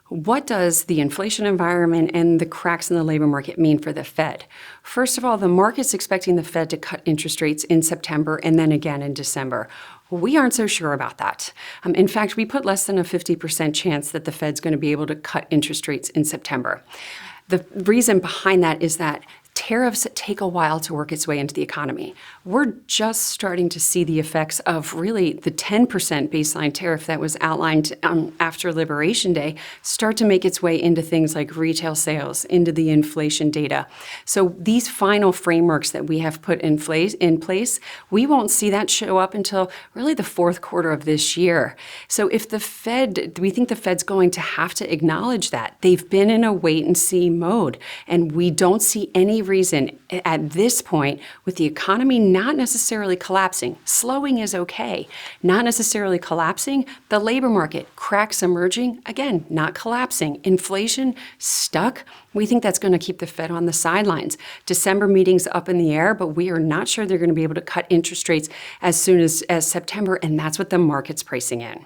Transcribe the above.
What does the inflation environment and the cracks in the labor market mean for the Fed? First of all, the market's expecting the Fed to cut interest rates in September and then again in December. We aren't so sure about that. In fact, we put less than a 50% chance that the Fed's going to be able to cut interest rates in September. The reason behind that is that tariffs take a while to work its way into the economy. We're just starting to see the effects of really the 10% baseline tariff that was outlined after Liberation Day start to make its way into things like retail sales, into the inflation data. So these final frameworks that we have put in place, we won't see that show up until really the fourth quarter of this year. So if we think the Fed's going to have to acknowledge that. They've been in a wait and see mode, and we don't see any reason at this point, with the economy not necessarily collapsing, slowing is okay, not necessarily collapsing, the labor market, cracks emerging, again, not collapsing, inflation stuck. We think that's going to keep the Fed on the sidelines. December meeting's up in the air, but we are not sure they're going to be able to cut interest rates as soon as September, and that's what the market's pricing in.